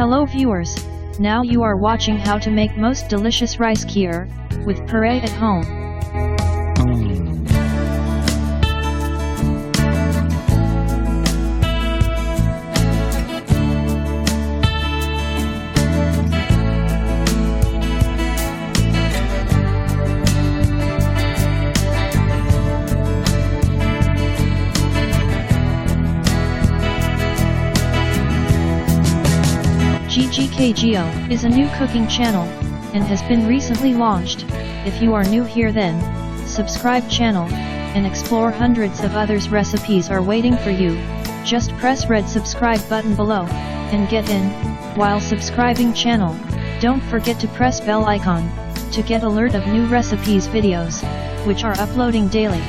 Hello viewers, now you are watching how to make most delicious rice kheer, with puree at home. GGKGO is a new cooking channel, and has been recently launched. If you are new here then, subscribe channel, and explore hundreds of others recipes are waiting for you. Just press red subscribe button below, and get in. While subscribing channel, don't forget to press bell icon, to get alert of new recipes videos, which are uploading daily.